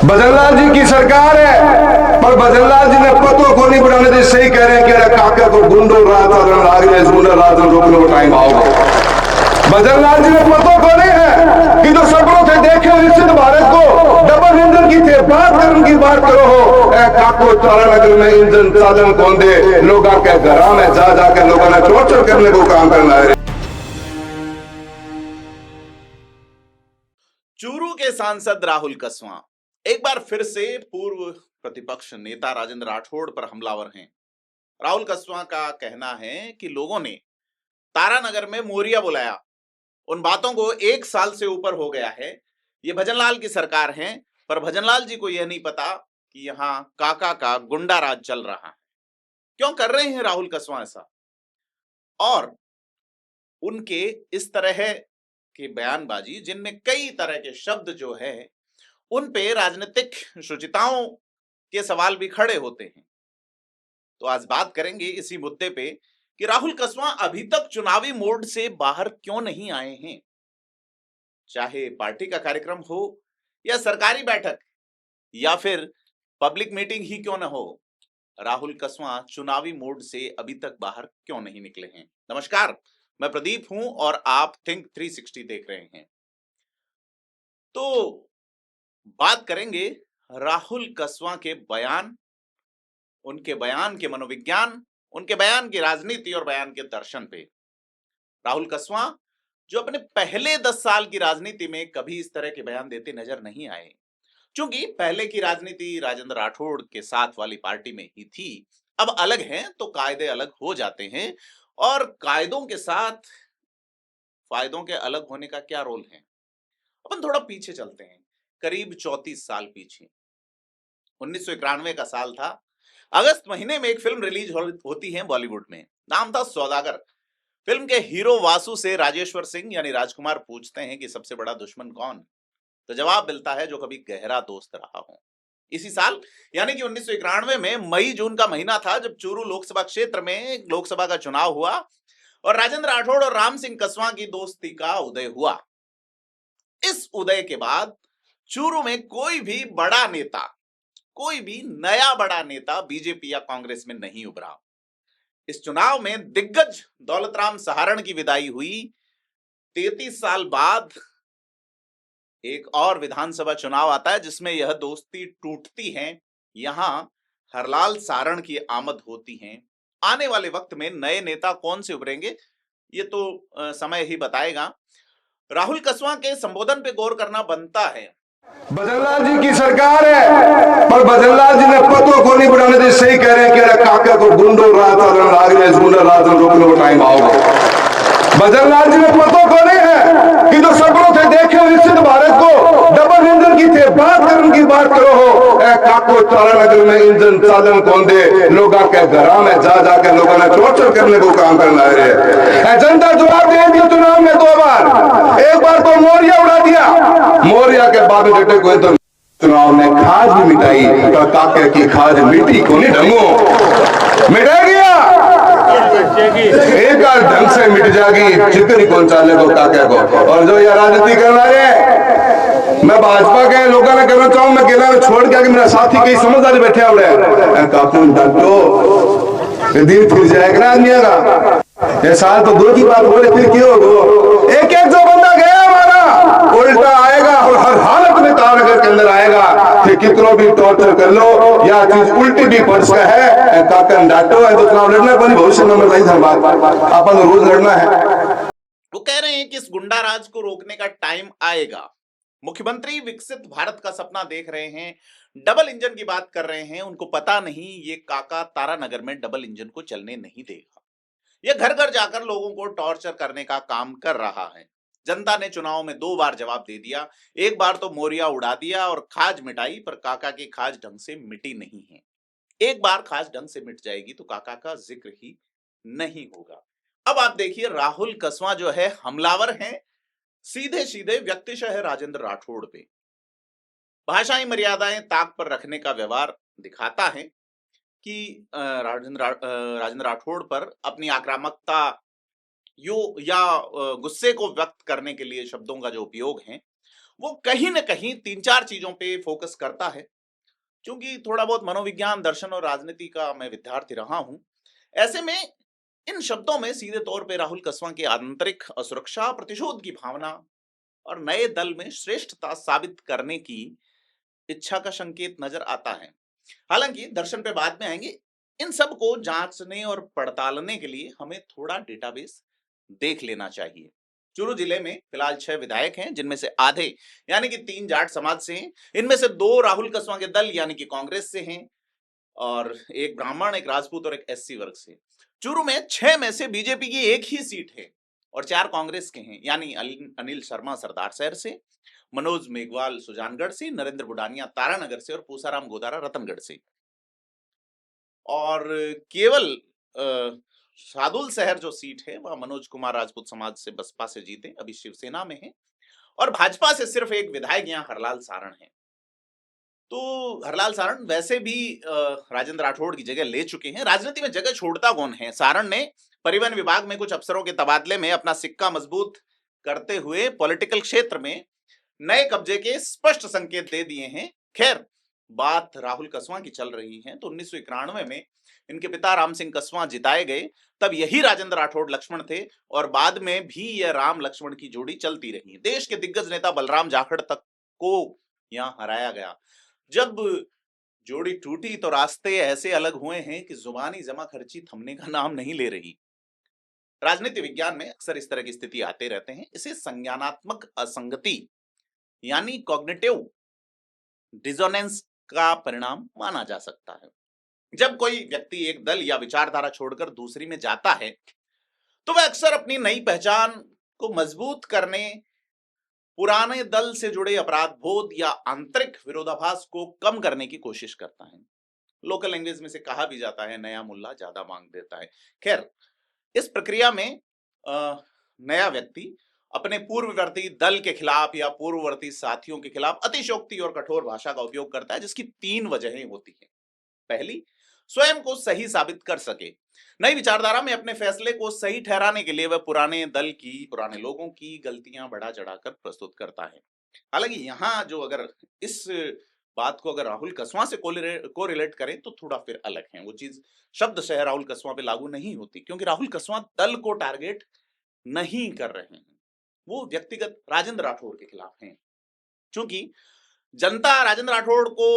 भजनलाल जी की सरकार है, पर भजनलाल जी ने पतों को नहीं बढ़ाने दी। सही कह रहे हैं कि काका को गुंडो राज गुंडा राज रोकने को टाइम आओगे। भजनलाल जी ने पतों को नहीं है कि जो सपनों थे देखे निश्चित भारत को डबल इंजन की थे बात करने की बात करो हो। काको तारानगर में इंजन साधन कौन दे, लोग के घर में जा जाकर लोगों ने टॉर्चर करने को काम करना है। चूरू के सांसद राहुल कसवां एक बार फिर से पूर्व प्रतिपक्ष नेता राजेंद्र राठौड़ पर हमलावर हैं। राहुल कसवां का कहना है कि लोगों ने तारानगर में मोरिया बुलाया, उन बातों को 1 साल से ऊपर हो गया है। ये भजनलाल की सरकार है, पर भजनलाल जी को यह नहीं पता कि यहाँ काका का गुंडा राज चल रहा है। क्यों कर रहे हैं राहुल कसवां ऐसा? और उनके इस तरह की बयानबाजी, जिनमें कई तरह के शब्द जो है उन पे राजनीतिक शुचिताओं के सवाल भी खड़े होते हैं। तो आज बात करेंगे इसी मुद्दे पे कि राहुल कसवां अभी तक चुनावी मोड से बाहर क्यों नहीं आए हैं। चाहे पार्टी का कार्यक्रम हो या सरकारी बैठक या फिर पब्लिक मीटिंग ही क्यों ना हो, राहुल कसवां चुनावी मोड से अभी तक बाहर क्यों नहीं निकले हैं। नमस्कार, मैं प्रदीप हूं और आप थिंक 360 देख रहे हैं। तो बात करेंगे राहुल कसवां के बयान, उनके बयान के मनोविज्ञान, उनके बयान की राजनीति और बयान के दर्शन पे। राहुल कसवां जो अपने पहले 10 साल की राजनीति में कभी इस तरह के बयान देते नजर नहीं आए, क्योंकि पहले की राजनीति राजेंद्र राठौड़ के साथ वाली पार्टी में ही थी। अब अलग हैं तो कायदे अलग हो जाते हैं, और कायदों के साथ फायदों के अलग होने का क्या रोल है। अपन थोड़ा पीछे चलते हैं, करीब 34 साल पीछे। 1991 का साल था। अगस्त महीने में एक फिल्म रिलीज होती है बॉलीवुड में, नाम था सौदागर। फिल्म के हीरो वासु से राजेश्वर सिंह यानी राजकुमार पूछते हैं कि सबसे बड़ा दुश्मन कौन? तो जवाब मिलता है जो कभी गहरा दोस्त रहा हो। इसी साल यानी कि 1991 में मई जून का महीना था जब चूरू लोकसभा क्षेत्र में लोकसभा का चुनाव हुआ और राजेंद्र राठौड़ और राम सिंह कसवां की दोस्ती का उदय हुआ। इस उदय के बाद चूरू में कोई भी बड़ा नेता, कोई भी नया बड़ा नेता बीजेपी या कांग्रेस में नहीं उभरा। इस चुनाव में दिग्गज दौलतराम सहारण की विदाई हुई। 33 साल बाद एक और विधानसभा चुनाव आता है जिसमें यह दोस्ती टूटती है। यहां हरलाल सारण की आमद होती है। आने वाले वक्त में नए नेता कौन से उभरेंगे ये तो समय ही बताएगा। राहुल कसवां के संबोधन पे गौर करना बनता है। भजनलाल जी की सरकार है, पर भजनलाल जी ने पतों को नहीं बढ़ाने दी। सही कह रहे हैं कि काका को गुंडो राज गुंडा राज रोकने को टाइम आओगे। भजनलाल जी ने पतों को नहीं है कि जो सपनों थे देखे निश्चित भारत को डबल इंजन की थे बात करने की बात करो हो। काको तारानगर में इंजन साधन कौन दे, लोग के घर में जा जाकर लोगों ने टॉर्चर करने को काम करना है। जनता जवाब देगी चुनाव में 2 बार। एक बार तो मोरिया उड़ा दिया, मोरिया के बाद बेटे को तो चुनाव में खाज भी मिटाई, तो काके की खाज मिट्टी को नहीं ढंगो मिटा गया। एक बार ढंग से मिट जाएगी, जिक्र कौन चाले को काके को। और जो ये राजनीति करना है, मैं भाजपा के लोगों ने कहना चाहूं, मैं कहना छोड़ के मेरा साथी कई समझदारी बैठे हुए काकू डटो दिन फिर जाएगा आदमी का। ये साल तो 2 की बात बोले फिर क्यों हो। एक एक जो बंदा गया हमारा उल्टा आएगा और हर हालत में तारानगर के अंदर आएगा। फिर कितनों भी टॉर्चर कर लो या चीज उल्टी भी पड़ सका है, काकन डांटो है तो चुनाव लड़ना पड़ी। भविष्य में बताई था बात, अपन रोज लड़ना है। वो कह रहे हैं कि इस गुंडा राज को रोकने का टाइम आएगा। मुख्यमंत्री विकसित भारत का सपना देख रहे हैं, डबल इंजन की बात कर रहे हैं। उनको पता नहीं ये काका तारानगर में डबल इंजन को चलने नहीं देगा। ये घर घर जाकर लोगों को टॉर्चर करने का काम कर रहा है। जनता ने चुनाव में 2 बार जवाब दे दिया। एक बार तो मोरिया उड़ा दिया और खाज मिटाई, पर काका की खाज ढंग से मिटी नहीं है। एक बार खाज ढंग से मिट जाएगी तो काका का जिक्र ही नहीं होगा। अब आप देखिए, राहुल कसवां जो है हमलावर हैं, सीधे सीधे व्यक्तिशः राजेंद्र राठौड़ पे भाषाई मर्यादाएं ताक पर रखने का व्यवहार दिखाता है कि राजेंद्र राठौड़ पर अपनी आक्रामकता या गुस्से को व्यक्त करने के लिए शब्दों का जो उपयोग है वो कहीं ना कहीं 3-4 चीजों पे फोकस करता है। क्योंकि थोड़ा बहुत मनोविज्ञान, दर्शन और राजनीति का मैं विद्यार्थी रहा हूं, ऐसे में इन शब्दों में सीधे तौर पे राहुल कसवां की आंतरिक असुरक्षा, प्रतिशोध की भावना और नए दल में श्रेष्ठता साबित करने की इच्छा का संकेत नजर आता है। हालांकि दर्शन पे बाद में आएंगे। इन सब को जांचने और पड़तालने के लिए हमें थोड़ा डेटाबेस देख लेना चाहिए। चूरू जिले में फिलहाल 6 विधायक हैं, जिनमें से आधे यानी कि 3 जाट समाज से हैं। इनमें से 2 राहुल कसवां के दल यानी कि कांग्रेस से हैं और एक ब्राह्मण, एक राजपूत और एक एससी वर्ग से। चूरू में 6 में से बीजेपी की एक ही सीट है और 4 कांग्रेस के हैं, यानी अनिल शर्मा सरदार शहर से, मनोज मेघवाल सुजानगढ़ से, नरेंद्र बुडानिया तारानगर से और पूसाराम गोदारा रतनगढ़ से। और केवल शादुल शहर जो सीट है वह मनोज कुमार राजपूत समाज से बसपा से जीते, अभी शिवसेना में है। और भाजपा से सिर्फ एक विधायक यहाँ हरलाल सारण है। तो हरलाल सारण वैसे भी राजेंद्र राठौड़ की जगह ले चुके हैं। राजनीति में जगह छोड़ता कौन है? सारण ने परिवहन विभाग में कुछ अफसरों के तबादले में अपना सिक्का मजबूत करते हुए पॉलिटिकल क्षेत्र में नए कब्जे के स्पष्ट संकेत दे दिए हैं। खैर, बात राहुल कसवां की चल रही है तो 1991 में इनके पिता राम सिंह कसवां जिताए गए, तब यही राजेंद्र राठौड़ लक्ष्मण थे और बाद में भी यह राम लक्ष्मण की जोड़ी चलती रही। देश के दिग्गज नेता बलराम जाखड़ तक को यहां हराया गया। जब जोड़ी टूटी तो रास्ते ऐसे अलग हुए हैं कि जुबानी जमा खर्ची थमने का नाम नहीं ले रही। राजनीति विज्ञान में अक्सर इस तरह की स्थिति आते रहते हैं। इसे संज्ञानात्मक असंगति यानी कॉग्निटिव डिसोनेंस का परिणाम माना जा सकता है। जब कोई व्यक्ति एक दल या विचारधारा छोड़कर दूसरी में जाता है तो वह अक्सर अपनी नई पहचान को मजबूत करने, पुराने दल से जुड़े अपराध बोध या आंतरिक विरोधाभास को कम करने की कोशिश करता है। लोकल लैंग्वेज में से कहा भी जाता है, नया मुल्ला ज्यादा मांग देता है। खैर, इस प्रक्रिया में नया व्यक्ति अपने पूर्ववर्ती दल के खिलाफ या पूर्ववर्ती साथियों के खिलाफ अतिशयोक्ति और कठोर भाषा का उपयोग करता है, जिसकी 3 वजहें होती हैं। पहली, स्वयं को सही साबित कर सके। नई विचारधारा में अपने फैसले को सही ठहराने के लिए वह पुराने दल की, पुराने लोगों की गलतियां बढ़ा चढ़ाकर प्रस्तुत करता है। हालांकि यहां जो अगर इस बात को अगर राहुल कसवां से को रिलेट करें तो थोड़ा फिर अलग है। वो चीज शब्दशः राहुल कसवां पे लागू नहीं होती, क्योंकि राहुल कसवां दल को टारगेट नहीं कर रहे हैं, वो व्यक्तिगत राजेंद्र राठौड़ के खिलाफ हैं। क्योंकि जनता राजेंद्र राठौड़ को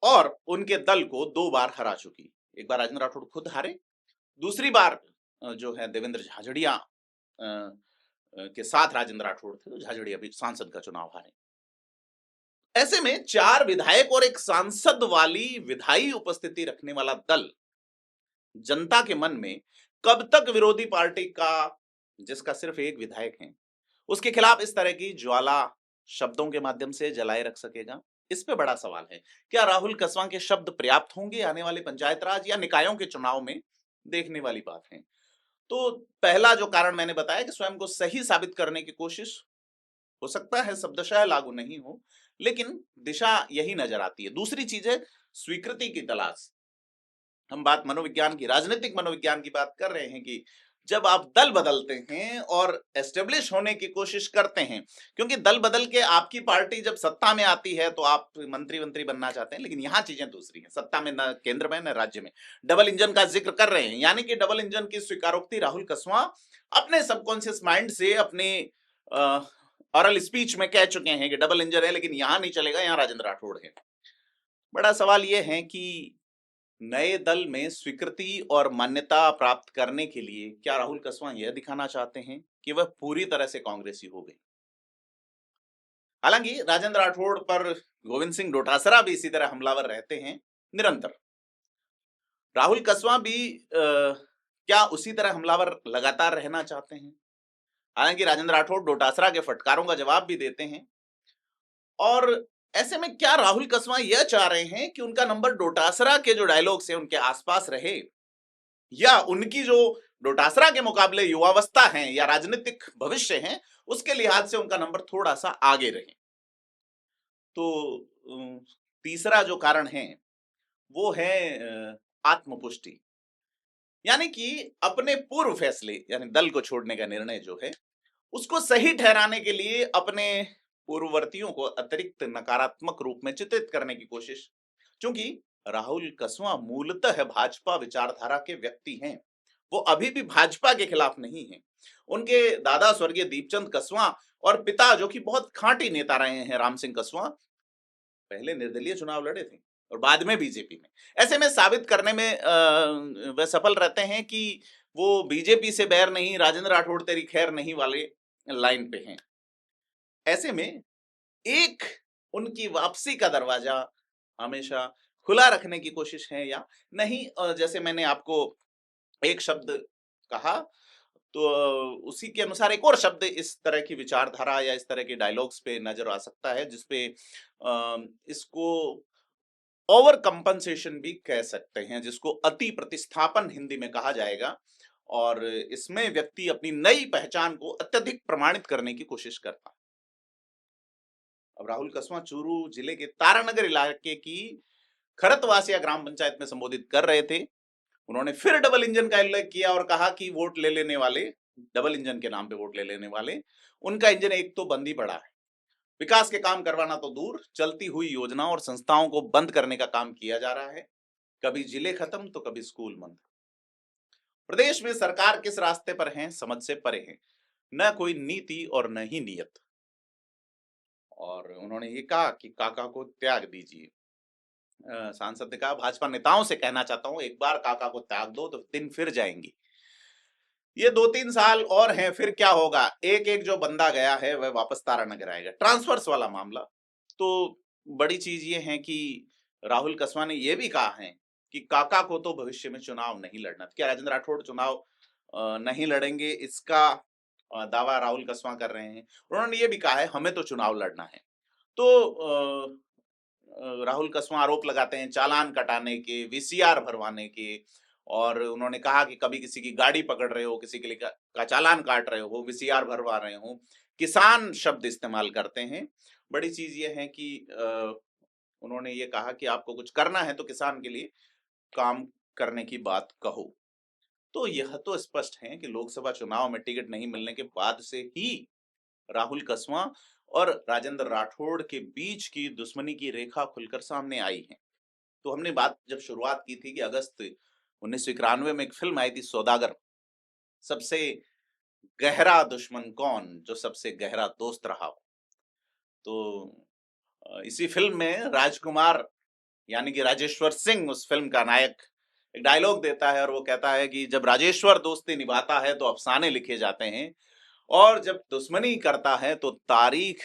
और उनके दल को 2 बार हरा चुकी। एक बार राजेंद्र राठौड़ खुद हारे, दूसरी बार जो है देवेंद्र झाझड़िया के साथ राजेंद्र राठौड़ थे, तो झाझड़िया भी सांसद का चुनाव हारे। ऐसे में 4 विधायक और एक सांसद वाली विधायी उपस्थिति रखने वाला दल जनता के मन में कब तक विरोधी पार्टी का, जिसका सिर्फ एक विधायक है, उसके खिलाफ इस तरह की ज्वाला शब्दों के माध्यम से जलाए रख सकेगा? इस पे बड़ा सवाल है। क्या राहुल कसवां के शब्द पर्याप्त होंगे? आने वाले पंचायत राज या निकायों के चुनाव में देखने वाली बात है। तो पहला जो कारण मैंने बताया कि स्वयं को सही साबित करने की कोशिश, हो सकता है शब्दशः लागू नहीं हो, लेकिन दिशा यही नजर आती है। दूसरी चीज है स्वीकृति की तलाश। हम बात मनोविज्ञान की, राजनीतिक मनोविज्ञान की बात कर रहे हैं कि जब आप दल बदलते हैं और एस्टेब्लिश होने की कोशिश करते हैं, क्योंकि दल बदल के आपकी पार्टी जब सत्ता में आती है तो आप मंत्री बनना चाहते हैं, लेकिन यहां चीजें दूसरी हैं। सत्ता में न केंद्र में न राज्य में डबल इंजन का जिक्र कर रहे हैं, यानी कि डबल इंजन की स्वीकारोक्ति राहुल कसवां अपने सबकॉन्शियस माइंड से अपने ऑरल स्पीच में कह चुके हैं कि डबल इंजन है, लेकिन यहां नहीं चलेगा, यहां राजेंद्र राठौड़ है। बड़ा सवाल यह है कि नए दल में स्वीकृति और मान्यता प्राप्त करने के लिए क्या राहुल कसवां यह दिखाना चाहते हैं कि वह पूरी तरह से कांग्रेसी हो गए? हालांकि राजेंद्र राठौड़ पर गोविंद सिंह डोटासरा भी इसी तरह हमलावर रहते हैं निरंतर। राहुल कसवां भी क्या उसी तरह हमलावर लगातार रहना चाहते हैं? हालांकि राजेंद्र राठौड़ डोटासरा के फटकारों का जवाब भी देते हैं। और ऐसे में क्या राहुल कसवां यह चाह रहे हैं कि उनका नंबर डोटासरा के जो डायलॉग्स हैं उनके आसपास रहे, या उनकी जो डोटासरा के मुकाबले युवावस्था है या राजनीतिक भविष्य है उसके लिहाज से उनका नंबर थोड़ा सा आगे रहे? तो तीसरा जो कारण है वो है आत्मपुष्टि, यानी कि अपने पूर्व फैसले यानी दल को छोड़ने का निर्णय जो है उसको सही ठहराने के लिए अपने पूर्ववर्तियों को अतिरिक्त नकारात्मक रूप में चित्रित करने की कोशिश। क्योंकि राहुल कसवां मूलतः भाजपा विचारधारा के व्यक्ति हैं, वो अभी भी भाजपा के खिलाफ नहीं हैं। उनके दादा स्वर्गीय दीपचंद कसवां और पिता जो कि बहुत खांटी नेता रहे हैं राम सिंह कसवां, पहले निर्दलीय चुनाव लड़े थे और बाद में बीजेपी में। ऐसे में साबित करने में वह सफल रहते हैं कि वो बीजेपी से बैर नहीं, राजेंद्र राठौड़ तेरी खैर नहीं वाले लाइन पे हैं। ऐसे में एक उनकी वापसी का दरवाजा हमेशा खुला रखने की कोशिश है या नहीं। जैसे मैंने आपको एक शब्द कहा, तो उसी के अनुसार एक और शब्द इस तरह की विचारधारा या इस तरह के डायलॉग्स पे नजर आ सकता है, जिसपे इसको ओवर कंपनसेशन भी कह सकते हैं, जिसको अति प्रतिस्थापन हिंदी में कहा जाएगा। और इसमें व्यक्ति अपनी नई पहचान को अत्यधिक प्रमाणित करने की कोशिश करता है। अब राहुल कसवां चूरू जिले के तारानगर इलाके की खरतवासिया ग्राम पंचायत में संबोधित कर रहे थे। उन्होंने फिर डबल इंजन का उल्लेख किया और कहा कि वोट ले लेने वाले, डबल इंजन के नाम पे वोट ले लेने वाले, उनका इंजन एक तो बंद ही पड़ा है। विकास के काम करवाना तो दूर, चलती हुई योजनाओं और संस्थाओं को बंद करने का काम किया जा रहा है। कभी जिले खत्म तो कभी स्कूल बंद। प्रदेश में सरकार किस रास्ते पर है, समझ से परे है, न कोई नीति और न ही नियत। और उन्होंने ये कहा कि काका को त्याग दीजिए। सांसद ने कहा, भाजपा नेताओं से कहना चाहता हूं, एक बार काका को त्याग दो तो दिन फिर जाएंगी। ये 2-3 साल और हैं, फिर क्या होगा? एक एक जो बंदा गया है वह वापस तारानगर आएगा। ट्रांसफर्स वाला मामला तो बड़ी चीज ये है कि राहुल कसवां ने यह भी कहा है कि काका को तो भविष्य में चुनाव नहीं लड़ना। क्या राजेंद्र राठौड़ चुनाव नहीं लड़ेंगे, इसका दावा राहुल कसवां कर रहे हैं। उन्होंने ये भी कहा है, हमें तो चुनाव लड़ना है। तो राहुल कसवां आरोप लगाते हैं चालान कटाने के, वीसीआर भरवाने के, और उन्होंने कहा कि कभी किसी की गाड़ी पकड़ रहे हो, किसी के लिए का चालान काट रहे हो, वीसीआर भरवा रहे हो, किसान शब्द इस्तेमाल करते हैं। बड़ी चीज ये है कि उन्होंने ये कहा कि आपको कुछ करना है तो किसान के लिए काम करने की बात कहो। तो यह तो स्पष्ट है कि लोकसभा चुनाव में टिकट नहीं मिलने के बाद से ही राहुल कसवां और राजेंद्र राठौड़ के बीच की दुश्मनी की रेखा खुलकर सामने आई है। तो हमने बात जब शुरुआत की थी कि अगस्त 1991 में एक फिल्म आई थी सौदागर, सबसे गहरा दुश्मन कौन, जो सबसे गहरा दोस्त रहा हो। तो इसी फिल्म में राजकुमार यानी कि राजेश्वर सिंह उस फिल्म का नायक एक डायलॉग देता है और वो कहता है कि जब राजेश्वर दोस्ती निभाता है तो अफसाने लिखे जाते हैं, और जब दुश्मनी करता है तो तारीख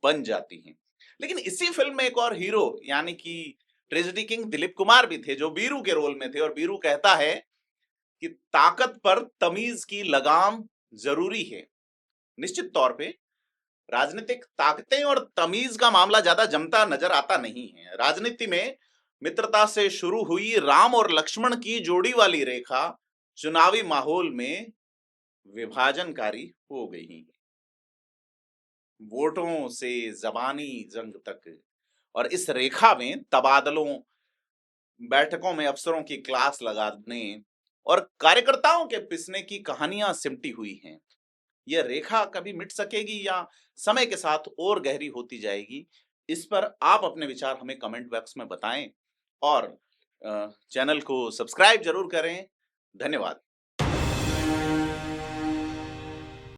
बन जाती है। लेकिन इसी फिल्म में एक और हीरो यानी कि ट्रेजेडी किंग दिलीप कुमार भी थे, जो बीरू के रोल में थे, और बीरू कहता है कि ताकत पर तमीज की लगाम जरूरी है। निश्चित तौर पे राजनीतिक ताकतें और तमीज का मामला ज्यादा जमता नजर आता नहीं है। राजनीति में मित्रता से शुरू हुई राम और लक्ष्मण की जोड़ी वाली रेखा चुनावी माहौल में विभाजनकारी हो गई है। वोटों से जबानी जंग तक, और इस रेखा में तबादलों, बैठकों में अफसरों की क्लास लगाने और कार्यकर्ताओं के पिसने की कहानियां सिमटी हुई हैं। यह रेखा कभी मिट सकेगी या समय के साथ और गहरी होती जाएगी? इस पर आप अपने विचार हमें कमेंट बॉक्स में बताएं और चैनल को सब्सक्राइब जरूर करें। धन्यवाद।